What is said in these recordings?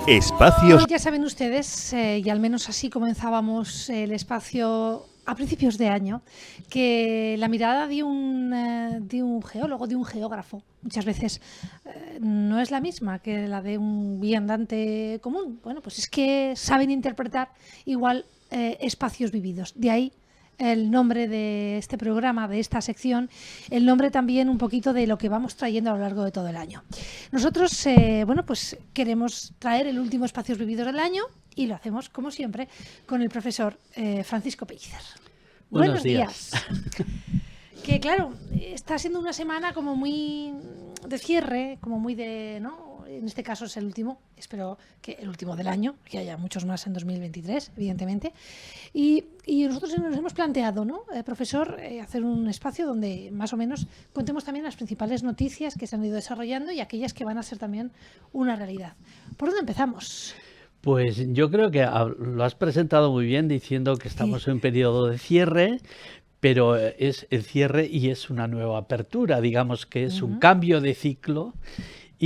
Espacios. Ya saben ustedes, y al menos así comenzábamos el espacio a principios de año, que la mirada de un geólogo, de un geógrafo, muchas veces no es la misma que la de un viandante común. Bueno, pues es que saben interpretar igual espacios vividos. De ahí el nombre de este programa, de esta sección, el nombre también un poquito de lo que vamos trayendo a lo largo de todo el año. Nosotros, pues queremos traer el último Espacios Vividos del año y lo hacemos, como siempre, con el profesor Francisco Pellicer. Buenos días. Que claro, está siendo una semana como muy de cierre, como muy de, ¿no? En este caso es el último, espero que el último del año, que haya muchos más en 2023, evidentemente. Y nosotros nos hemos planteado, ¿no, profesor, hacer un espacio donde más o menos contemos también las principales noticias que se han ido desarrollando y aquellas que van a ser también una realidad. ¿Por dónde empezamos? Pues yo creo que lo has presentado muy bien diciendo que estamos en un periodo de cierre, pero es el cierre y es una nueva apertura, digamos que es un cambio de ciclo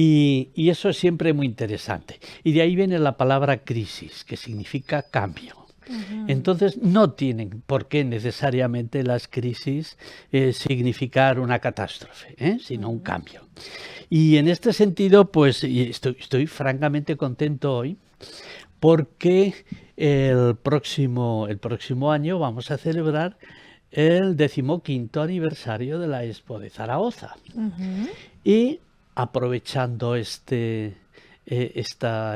y eso es siempre muy interesante. Y de ahí viene la palabra crisis, que significa cambio. Entonces no tienen por qué necesariamente las crisis significar una catástrofe, sino un cambio. Y en este sentido, pues estoy francamente contento hoy porque el próximo año vamos a celebrar el 15º aniversario de la Expo de Zaragoza. Y aprovechando esta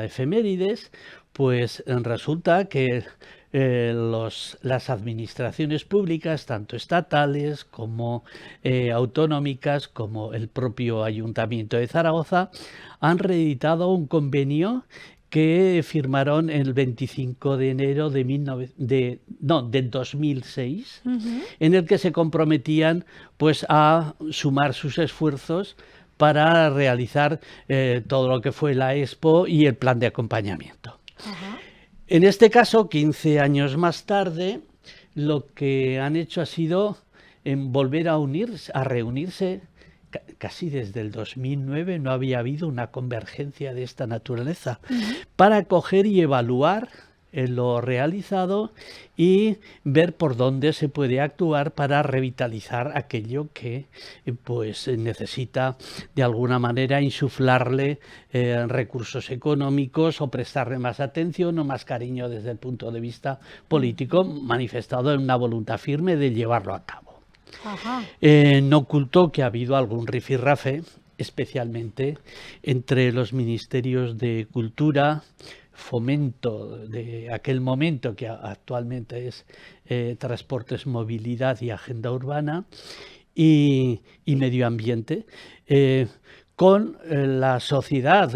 efemérides, pues resulta que las administraciones públicas, tanto estatales como autonómicas, como el propio Ayuntamiento de Zaragoza, han reeditado un convenio que firmaron el 25 de enero del 2006, en el que se comprometían pues a sumar sus esfuerzos para realizar todo lo que fue la Expo y el plan de acompañamiento. En este caso, 15 años más tarde, lo que han hecho ha sido volver a reunirse. Casi desde el 2009 no había habido una convergencia de esta naturaleza para coger y evaluar lo realizado y ver por dónde se puede actuar para revitalizar aquello que pues necesita de alguna manera insuflarle recursos económicos o prestarle más atención o más cariño desde el punto de vista político, manifestado en una voluntad firme de llevarlo a cabo. No ocultó que ha habido algún rifirrafe, especialmente entre los ministerios de Cultura, Fomento de aquel momento, que actualmente es Transportes, Movilidad y Agenda Urbana, y Medio Ambiente, con la sociedad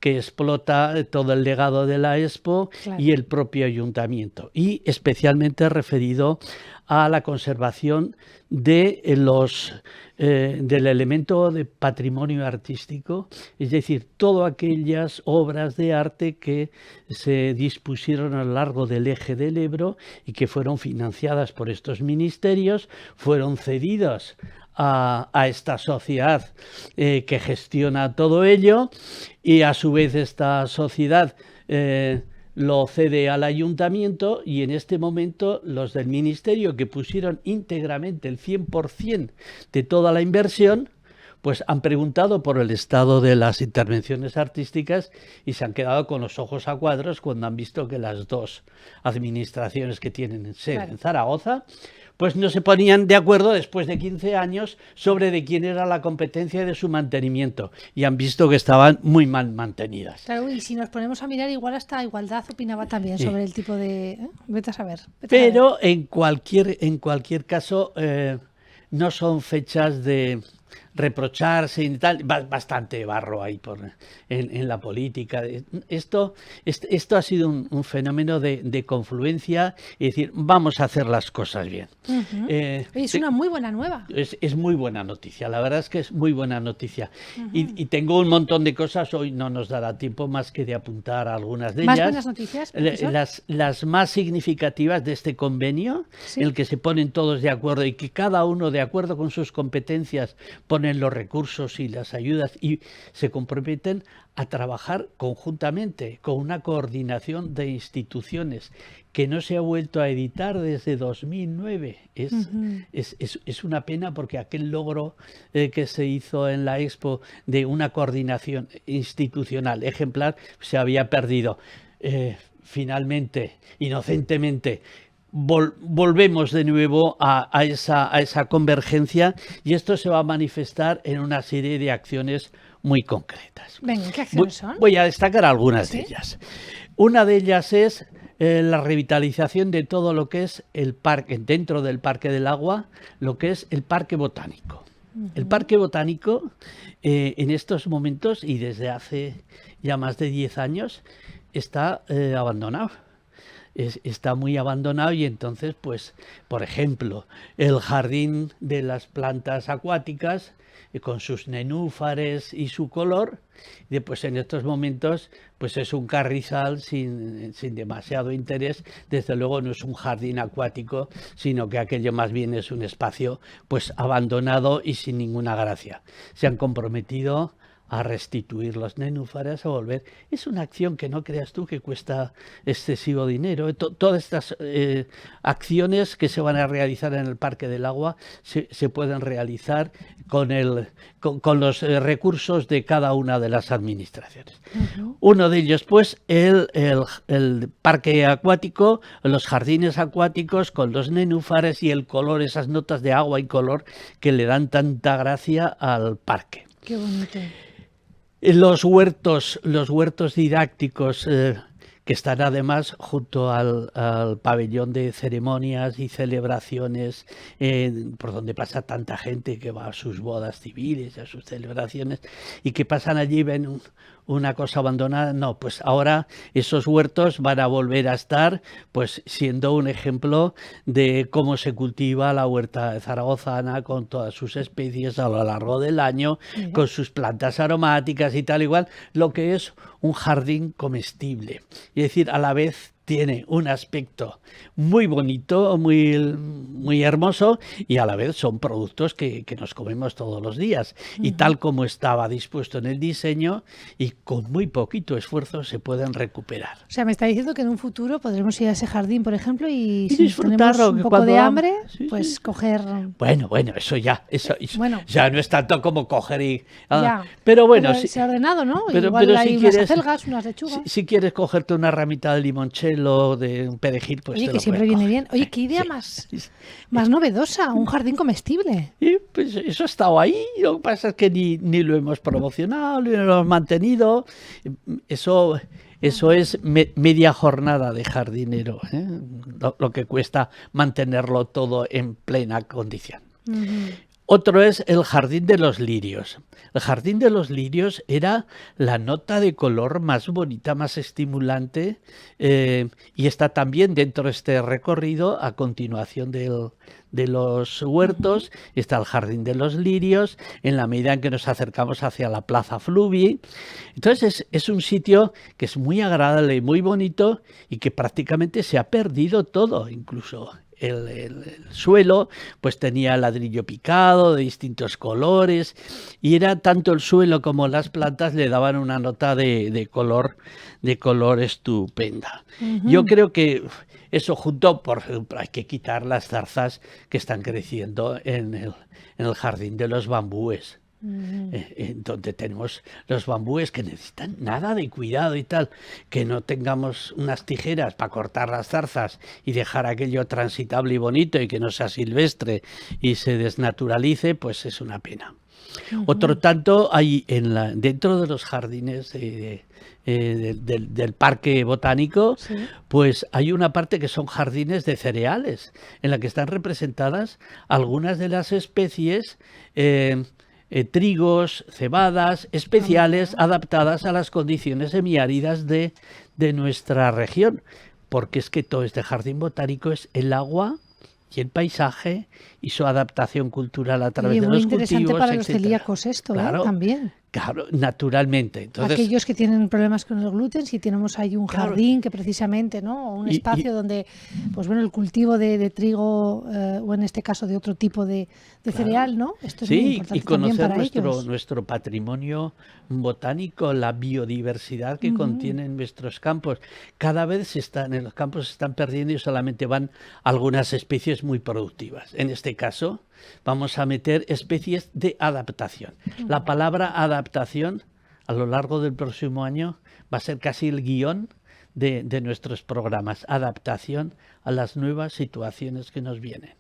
que explota todo el legado de la Expo, claro, y el propio ayuntamiento, y especialmente referido a la conservación de del elemento de patrimonio artístico, es decir, todas aquellas obras de arte que se dispusieron a lo largo del eje del Ebro y que fueron financiadas por estos ministerios, fueron cedidas a esta sociedad que gestiona todo ello, y a su vez esta sociedad lo cede al ayuntamiento, y en este momento los del ministerio, que pusieron íntegramente el 100% de toda la inversión, pues han preguntado por el estado de las intervenciones artísticas y se han quedado con los ojos a cuadros cuando han visto que las dos administraciones que tienen sede en Zaragoza pues no se ponían de acuerdo después de 15 años sobre de quién era la competencia de su mantenimiento, y han visto que estaban muy mal mantenidas. Claro, y si nos ponemos a mirar, igual hasta Igualdad opinaba también sobre el tipo de... Vete a saber. Pero en cualquier caso no son fechas de reprocharse y tal, bastante barro ahí en la política. Esto ha sido un fenómeno de confluencia, y decir, vamos a hacer las cosas bien. Es una muy buena nueva. Es muy buena noticia, la verdad es que es muy buena noticia. Y tengo un montón de cosas, hoy no nos dará tiempo más que de apuntar algunas de ellas. ¿Más buenas noticias, profesor? Las más significativas de este convenio, ¿sí?, en el que se ponen todos de acuerdo y que cada uno, de acuerdo con sus competencias, pone ponen los recursos y las ayudas y se comprometen a trabajar conjuntamente con una coordinación de instituciones que no se ha vuelto a editar desde 2009. Es una pena porque aquel logro que se hizo en la Expo de una coordinación institucional ejemplar se había perdido. Finalmente, inocentemente, volvemos de nuevo a esa convergencia y esto se va a manifestar en una serie de acciones muy concretas. Venga, ¿qué acciones son? Voy a destacar algunas de ellas. Una de ellas es la revitalización de todo lo que es el parque, dentro del Parque del Agua, lo que es el Parque Botánico. El Parque Botánico, en estos momentos y desde hace ya más de 10 años, está abandonado. Está muy abandonado y entonces, pues, por ejemplo, el jardín de las plantas acuáticas, con sus nenúfares y su color, pues en estos momentos pues es un carrizal sin demasiado interés. Desde luego no es un jardín acuático, sino que aquello más bien es un espacio pues abandonado y sin ninguna gracia. Se han comprometido a restituir los nenúfares, a volver. Es una acción que no creas tú que cuesta excesivo dinero. Todas estas acciones que se van a realizar en el Parque del Agua se pueden realizar con los recursos de cada una de las administraciones. Uno de ellos, pues, el parque acuático, los jardines acuáticos con los nenúfares y el color, esas notas de agua y color que le dan tanta gracia al parque. Qué bonito. Los huertos didácticos que están además junto al pabellón de ceremonias y celebraciones, por donde pasa tanta gente que va a sus bodas civiles, a sus celebraciones, y que pasan allí y ven una cosa abandonada. No, pues ahora esos huertos van a volver a estar, pues siendo un ejemplo de cómo se cultiva la huerta zaragozana con todas sus especies a lo largo del año, con sus plantas aromáticas y tal igual, lo que es un jardín comestible. Es decir, a la vez tiene un aspecto muy bonito, muy hermoso, y a la vez son productos que nos comemos todos los días. Y tal como estaba dispuesto en el diseño, y con muy poquito esfuerzo se pueden recuperar. O sea, me está diciendo que en un futuro podremos ir a ese jardín, por ejemplo, y si disfrutarlo, tenemos un poco de hambre, sí, pues sí. coger... Bueno, eso ya no es tanto como coger y... pero bueno, se ha ordenado, ¿no? Pero igual hay si unas quieres, acelgas, unas lechugas. Si quieres cogerte una ramita de limonchelo, de un perejil, pues oye, te que lo siempre puedes viene coger. bien. Oye, qué idea más novedosa, un jardín comestible. Y pues eso ha estado ahí, lo que pasa es que ni lo hemos promocionado, ni lo hemos mantenido. Eso es media jornada de jardinero, ¿eh? Lo que cuesta mantenerlo todo en plena condición. Otro es el Jardín de los Lirios. El Jardín de los Lirios era la nota de color más bonita, más estimulante, y está también dentro de este recorrido a continuación de los huertos. Está el Jardín de los Lirios, en la medida en que nos acercamos hacia la Plaza Fluvi. Entonces es un sitio que es muy agradable y muy bonito y que prácticamente se ha perdido todo, incluso el suelo pues tenía ladrillo picado de distintos colores y era tanto el suelo como las plantas le daban una nota de color estupenda. Yo creo que eso junto, por ejemplo, hay que quitar las zarzas que están creciendo en el jardín de los bambúes. Donde tenemos los bambúes que necesitan nada de cuidado y tal, que no tengamos unas tijeras para cortar las zarzas y dejar aquello transitable y bonito y que no sea silvestre y se desnaturalice, pues es una pena. Otro tanto hay dentro de los jardines del parque botánico, pues hay una parte que son jardines de cereales, en la que están representadas algunas de las especies trigos, cebadas, especiales, adaptadas a las condiciones semiáridas de nuestra región, porque es que todo este jardín botánico es el agua y el paisaje y su adaptación cultural a través de los cultivos, muy interesante para los etcétera. celíacos esto, claro, también. Claro, naturalmente. Entonces, aquellos que tienen problemas con el gluten, si tenemos ahí un claro, jardín que precisamente, ¿no? O un espacio donde, pues bueno, el cultivo de trigo o en este caso de otro tipo de claro. cereal, ¿no? Esto es muy Sí, y importante también conocer para ellos. nuestro patrimonio botánico, la biodiversidad que contienen nuestros campos. Cada vez en los campos se están perdiendo y solamente van algunas especies muy productivas. En este caso, vamos a meter especies de adaptación. La palabra adaptación, a lo largo del próximo año, va a ser casi el guión de nuestros programas. Adaptación a las nuevas situaciones que nos vienen.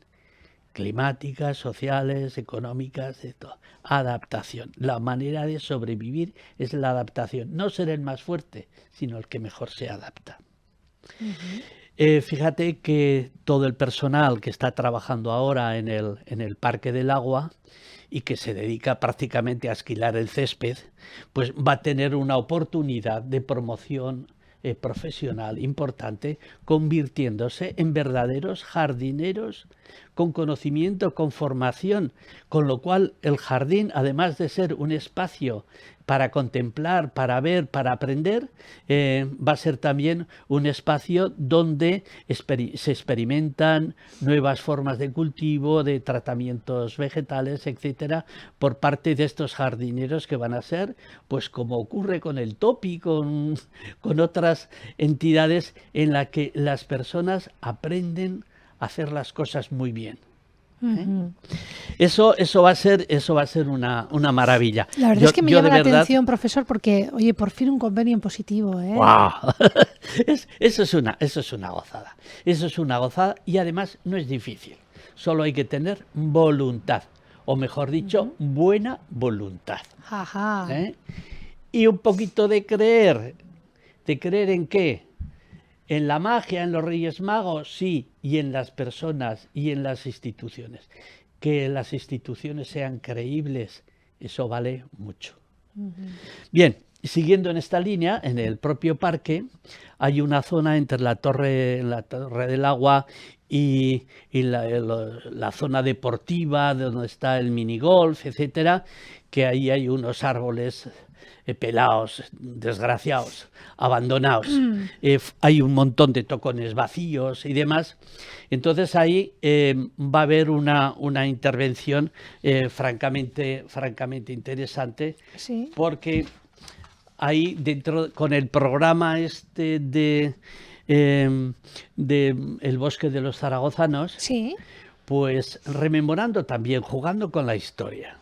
Climáticas, sociales, económicas, de todo. Adaptación. La manera de sobrevivir es la adaptación. No ser el más fuerte, sino el que mejor se adapta. Fíjate que todo el personal que está trabajando ahora en el Parque del Agua y que se dedica prácticamente a esquilar el césped, pues va a tener una oportunidad de promoción profesional importante, convirtiéndose en verdaderos jardineros con conocimiento, con formación, con lo cual el jardín, además de ser un espacio para contemplar, para ver, para aprender, va a ser también un espacio donde se experimentan nuevas formas de cultivo, de tratamientos vegetales, etcétera, por parte de estos jardineros que van a ser, pues como ocurre con el Topi, con otras entidades en las que las personas aprenden a hacer las cosas muy bien. Eso va a ser una maravilla. La verdad es que me llama la atención, profesor, porque, oye, por fin un convenio en positivo, ¿eh? ¡Wow! Eso es una gozada. Eso es una gozada y además no es difícil. Solo hay que tener voluntad, o mejor dicho, buena voluntad. Ajá. Y un poquito de creer. ¿De creer en qué? En la magia, en los Reyes Magos, sí, y en las personas y en las instituciones. Que las instituciones sean creíbles, eso vale mucho. Bien, siguiendo en esta línea, en el propio parque hay una zona entre la torre del agua y la zona deportiva, donde está el minigolf, etcétera, que ahí hay unos árboles pelados, desgraciados, abandonados. Hay un montón de tocones vacíos y demás. Entonces ahí va a haber una intervención francamente interesante, sí, porque ahí dentro, con el programa este de El Bosque de los Zaragozanos, sí, pues rememorando también, jugando con la historia.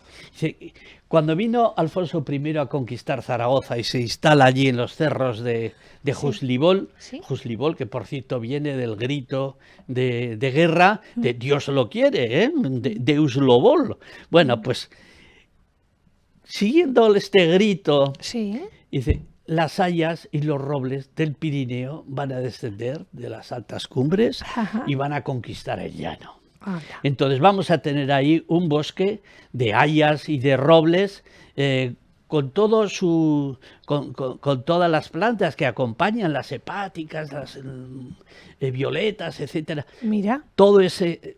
Cuando vino Alfonso I a conquistar Zaragoza y se instala allí en los cerros de Juslibol, sí. Juslibol, que por cierto viene del grito de guerra de Dios lo quiere, de Deus lo vol. Bueno, pues siguiendo este grito, Sí. dice, las hayas y los robles del Pirineo van a descender de las altas cumbres y van a conquistar el llano. Entonces vamos a tener ahí un bosque de hayas y de robles con todas las plantas que acompañan, las hepáticas, las violetas, etcétera. Mira. Todo ese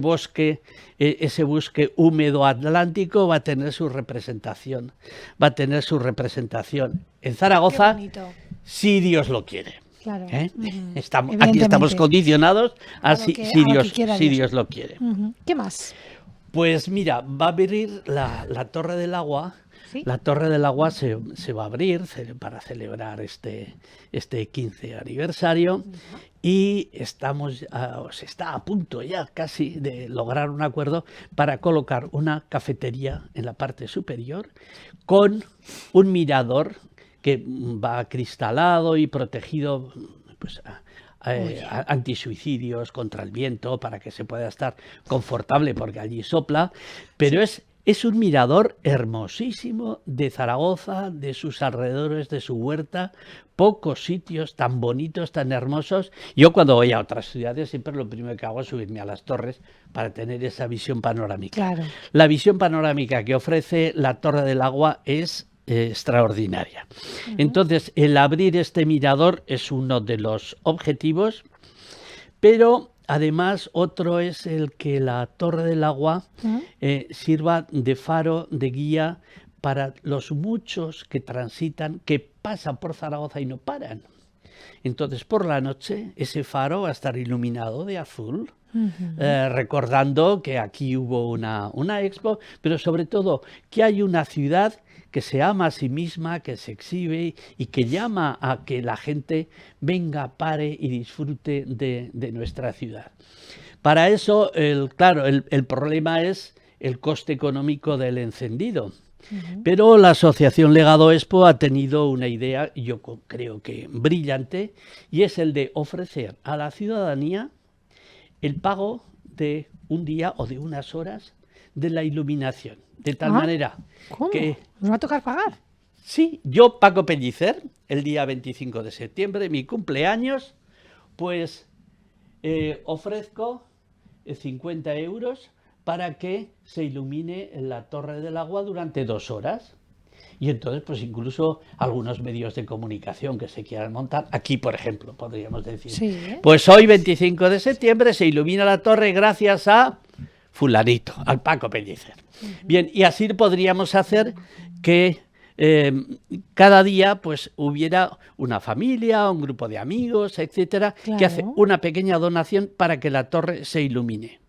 bosque húmedo atlántico va a tener su representación. En Zaragoza, si Dios lo quiere. Claro. Aquí estamos condicionados a si Dios lo quiere. ¿Qué más? Pues mira, va a abrir la Torre del Agua. ¿Sí? La Torre del Agua se va a abrir para celebrar este 15 aniversario y se está a punto ya casi de lograr un acuerdo para colocar una cafetería en la parte superior con un mirador que va acristalado y protegido pues, antisuicidios contra el viento para que se pueda estar confortable porque allí sopla, pero es un mirador hermosísimo de Zaragoza, de sus alrededores, de su huerta, pocos sitios tan bonitos, tan hermosos. Yo cuando voy a otras ciudades siempre lo primero que hago es subirme a las torres para tener esa visión panorámica. Claro. La visión panorámica que ofrece la Torre del Agua es extraordinaria. Entonces, el abrir este mirador es uno de los objetivos, pero además otro es el que la Torre del Agua sirva de faro, de guía para los muchos que transitan, que pasan por Zaragoza y no paran. Entonces, por la noche, ese faro va a estar iluminado de azul, recordando que aquí hubo una expo, pero sobre todo que hay una ciudad que se ama a sí misma, que se exhibe y que llama a que la gente venga, pare y disfrute de nuestra ciudad. Para eso, claro, el problema es el coste económico del encendido. Pero la Asociación Legado Expo ha tenido una idea, yo creo que brillante, y es el de ofrecer a la ciudadanía el pago de un día o de unas horas de la iluminación. De tal manera ¿cómo? que... ¿Nos va a tocar pagar? Sí, yo, Paco Pellicer, el día 25 de septiembre, mi cumpleaños, pues ofrezco 50 euros para que se ilumine la Torre del Agua durante 2 horas. Y entonces, pues incluso algunos medios de comunicación que se quieran montar, aquí por ejemplo, podríamos decir, Sí. pues hoy 25 de septiembre se ilumina la torre gracias a fulanito, al Paco Pellicer. Bien, y así podríamos hacer que cada día pues hubiera una familia, un grupo de amigos, etcétera, Claro. que hace una pequeña donación para que la torre se ilumine.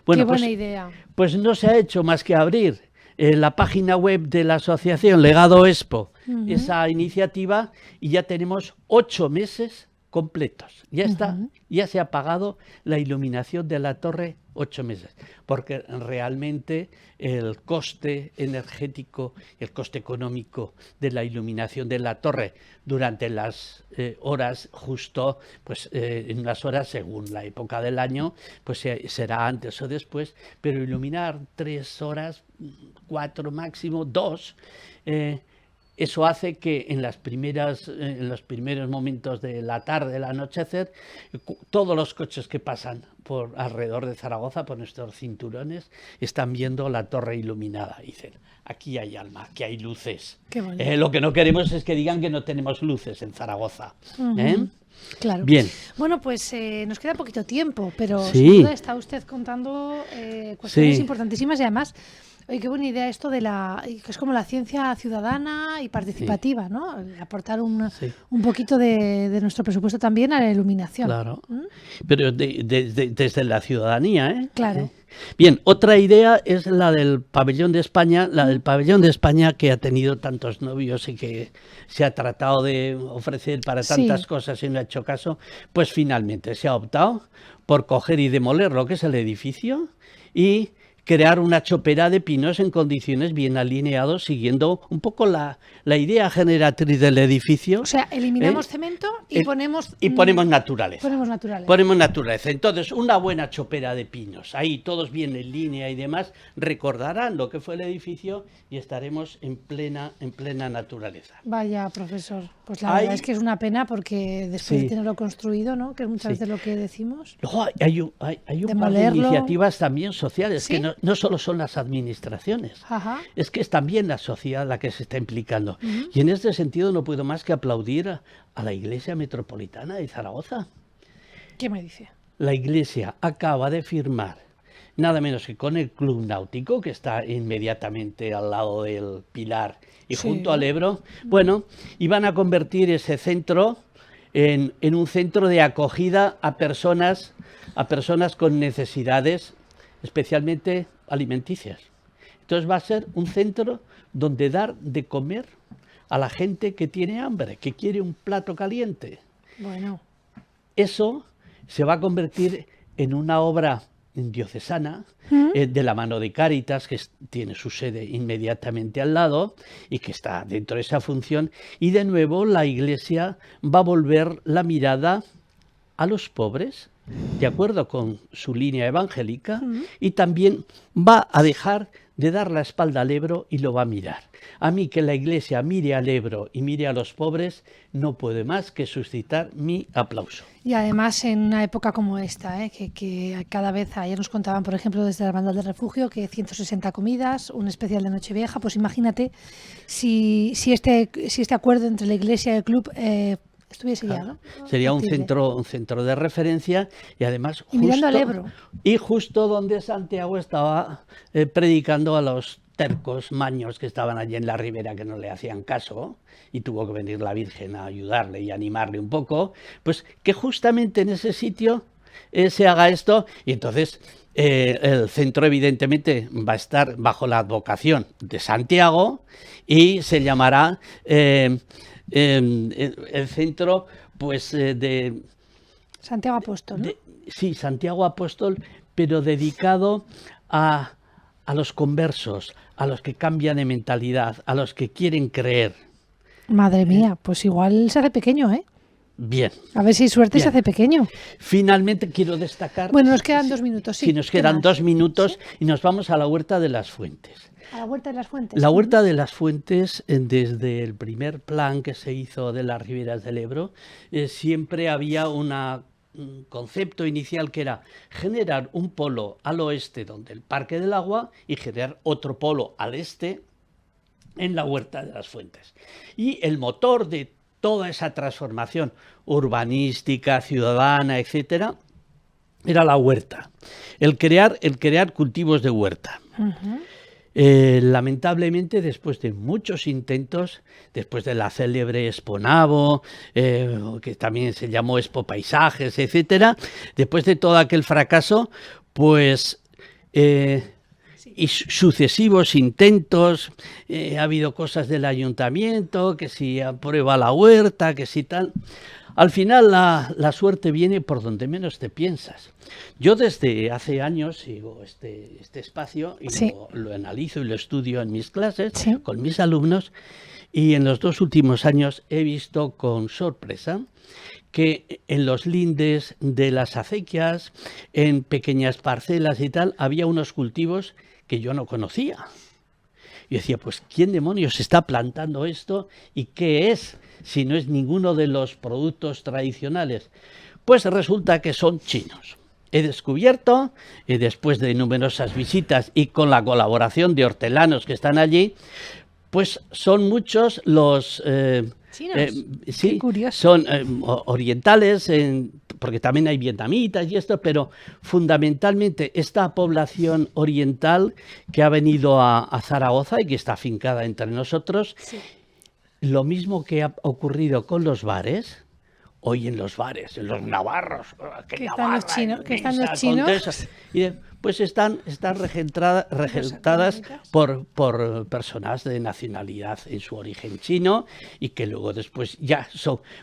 Bueno, Qué buena pues, idea. pues no se ha hecho más que abrir la página web de la asociación Legado Expo, esa iniciativa, y ya tenemos 8 meses completos. Ya está, ya se ha pagado la iluminación de la torre 8 meses, porque realmente el coste energético, el coste económico de la iluminación de la torre durante las horas justo, pues en unas horas según la época del año, pues será antes o después, pero iluminar 3 horas, 4 máximo, 2, eso hace que en los primeros momentos de la tarde, del anochecer, todos los coches que pasan por alrededor de Zaragoza, por nuestros cinturones, están viendo la torre iluminada. Y dicen, aquí hay alma, aquí hay luces. Qué bonito. Lo que no queremos es que digan que no tenemos luces en Zaragoza. Claro. Bien. Bueno, pues nos queda poquito tiempo, pero Sí. sin duda está usted contando cuestiones Sí. importantísimas y además, oye, qué buena idea esto de que es como la ciencia ciudadana y participativa, ¿no? Aportar un poquito de nuestro presupuesto también a la iluminación. Claro. Pero desde la ciudadanía, ¿eh? Claro. Bien, otra idea es la del pabellón de España, que ha tenido tantos novios y que se ha tratado de ofrecer para tantas cosas y no ha hecho caso, pues finalmente se ha optado por coger y demoler lo que es el edificio y crear una chopera de pinos en condiciones bien alineados, siguiendo un poco la idea generatriz del edificio. O sea, eliminamos cemento y ponemos... Y ponemos naturaleza. Ponemos naturaleza. Entonces, una buena chopera de pinos, ahí todos bien en línea y demás, recordarán lo que fue el edificio y estaremos en plena naturaleza. Vaya, profesor. Pues la verdad es que es una pena porque después de tenerlo construido, ¿no? Que es muchas veces lo que decimos. Luego hay un par de iniciativas también sociales, que no solo son las administraciones, es que es también la sociedad la que se está implicando. Y en este sentido no puedo más que aplaudir a la Iglesia Metropolitana de Zaragoza. ¿Qué me dice? La Iglesia acaba de firmar, nada menos que con el Club Náutico, que está inmediatamente al lado del Pilar y junto al Ebro, bueno, y van a convertir ese centro en un centro de acogida a personas con necesidades, especialmente alimenticias. Entonces va a ser un centro donde dar de comer a la gente que tiene hambre, que quiere un plato caliente. Bueno. Eso se va a convertir en una obra diocesana de la mano de Cáritas, que tiene su sede inmediatamente al lado y que está dentro de esa función. Y de nuevo la Iglesia va a volver la mirada a los pobres, de acuerdo con su línea evangélica, y también va a dejar de dar la espalda al Ebro y lo va a mirar. A mí que la Iglesia mire al Ebro y mire a los pobres no puede más que suscitar mi aplauso. Y además en una época como esta, que cada vez, ayer nos contaban, por ejemplo, desde la Hermandad del Refugio, que 160 comidas, un especial de Nochevieja, pues imagínate si este acuerdo entre la Iglesia y el club estuviese ya, ¿no? Sería un centro de referencia y además mirando al Ebro. Y justo donde Santiago estaba predicando a los tercos, maños que estaban allí en la ribera que no le hacían caso, y tuvo que venir la Virgen a ayudarle y animarle un poco, pues que justamente en ese sitio se haga esto, y entonces el centro evidentemente va a estar bajo la advocación de Santiago y se llamará el centro pues de Santiago Apóstol, ¿no? sí, Santiago Apóstol, pero dedicado a los conversos, a los que cambian de mentalidad, a los que quieren creer. Madre mía, pues igual se hace pequeño, ¿eh? Bien. A ver si hay suerte, Bien. se hace pequeño. Finalmente quiero destacar... Bueno, nos quedan 2 minutos, sí. Sí, nos quedan más? 2 minutos, ¿Sí? y nos vamos a la Huerta de las Fuentes. A la Huerta de las Fuentes. La Huerta de las Fuentes, desde el primer plan que se hizo de las riberas del Ebro, siempre había un concepto inicial que era generar un polo al oeste, donde el Parque del Agua, y generar otro polo al este, en la Huerta de las Fuentes. Y el motor de toda esa transformación urbanística, ciudadana, etcétera, era la huerta, el crear cultivos de huerta. Lamentablemente, después de muchos intentos, después de la célebre Expo Navo, que también se llamó Expo Paisajes, etcétera, después de todo aquel fracaso, pues y sucesivos intentos, ha habido cosas del ayuntamiento, que si aprueba la huerta, que si tal. Al final la suerte viene por donde menos te piensas. Yo desde hace años sigo este espacio y sí. lo analizo y lo estudio en mis clases, sí, con mis alumnos, y en los 2 últimos años he visto con sorpresa que en los lindes de las acequias, en pequeñas parcelas y tal, había unos cultivos que yo no conocía. Yo decía, pues, ¿quién demonios está plantando esto y qué es, si no es ninguno de los productos tradicionales? Pues resulta que son chinos. He descubierto, después de numerosas visitas y con la colaboración de hortelanos que están allí, pues son muchos los... ¿Chinos? sí, qué curioso. son orientales, porque también hay vietnamitas y esto, pero fundamentalmente esta población oriental que ha venido a Zaragoza y que está afincada entre nosotros, Sí. lo mismo que ha ocurrido con los bares. Hoy en los bares, en los navarros, que están los chinos, que están los chinos, pues están regentadas por personas de nacionalidad en su origen chino, y que luego después ya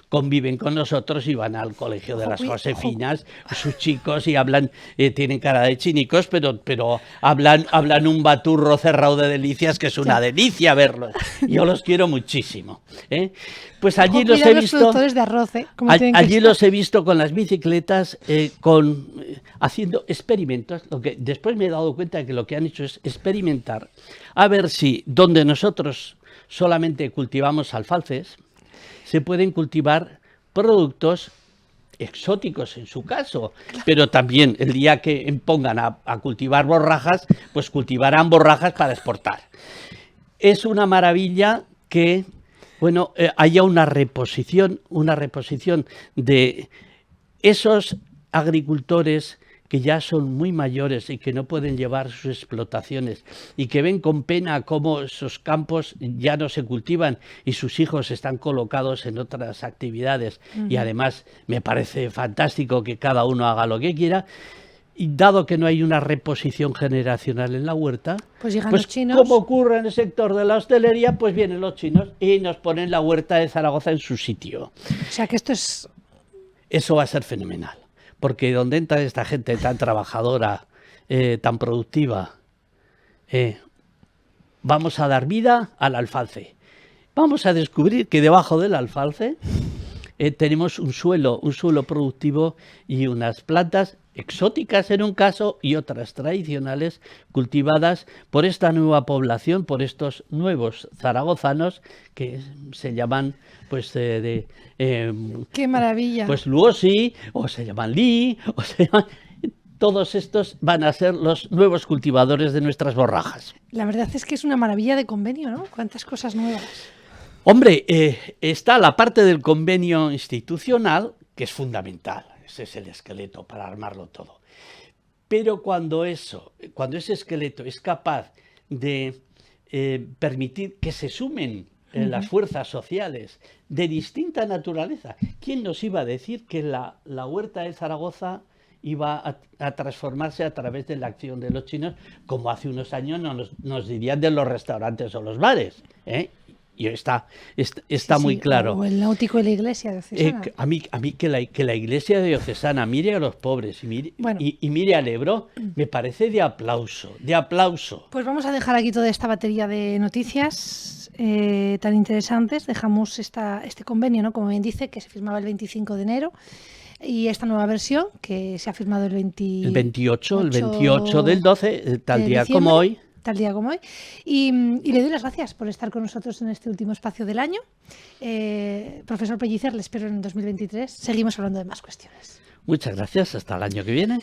conviven con nosotros y van al colegio de las Josefinas, sus chicos, y hablan, tienen cara de chinicos, pero hablan un baturro cerrado de delicias, que es una delicia verlos. Yo los quiero muchísimo, ¿eh? Pues allí los he visto. Los productores de arroz, allí los he visto con las bicicletas, haciendo experimentos. Lo que después me he dado cuenta de que lo que han hecho es experimentar, a ver si donde nosotros solamente cultivamos alfalces, se pueden cultivar productos exóticos en su caso, pero también el día que pongan a cultivar borrajas, pues cultivarán borrajas para exportar. Es una maravilla que haya una reposición de esos agricultores que ya son muy mayores y que no pueden llevar sus explotaciones, y que ven con pena cómo esos campos ya no se cultivan y sus hijos están colocados en otras actividades. Y además me parece fantástico que cada uno haga lo que quiera. Y dado que no hay una reposición generacional en la huerta, pues llegan los chinos. Como ocurre en el sector de la hostelería, pues vienen los chinos y nos ponen la huerta de Zaragoza en su sitio. O sea que esto es... Eso va a ser fenomenal, porque donde entra esta gente tan trabajadora, tan productiva, vamos a dar vida al alfalce. Vamos a descubrir que debajo del alfalce tenemos un suelo productivo y unas plantas exóticas en un caso y otras tradicionales, cultivadas por esta nueva población, por estos nuevos zaragozanos que se llaman ¡qué maravilla! Pues Luosi, o se llaman Li, o se llaman... Todos estos van a ser los nuevos cultivadores de nuestras borrajas. La verdad es que es una maravilla de convenio, ¿no? Cuántas cosas nuevas. Hombre, está la parte del convenio institucional, que es fundamental. Ese es el esqueleto para armarlo todo. Pero cuando ese esqueleto es capaz de permitir que se sumen las fuerzas sociales de distinta naturaleza. ¿Quién nos iba a decir que la huerta de Zaragoza iba a transformarse a través de la acción de los chinos, como hace unos años nos dirían de los restaurantes o los bares? Y está muy claro. O el náutico y la iglesia diocesana. A mí que la iglesia diocesana mire a los pobres y mire al Ebro, me parece de aplauso, de aplauso. Pues vamos a dejar aquí toda esta batería de noticias tan interesantes. Dejamos este convenio, ¿no? Como bien dice, que se firmaba el 25 de enero. Y esta nueva versión, que se ha firmado el 28 del 12, tal día como hoy. Tal día como hoy. Y le doy las gracias por estar con nosotros en este último espacio del año. Profesor Pellicer, le espero en 2023. Seguimos hablando de más cuestiones. Muchas gracias. Hasta el año que viene.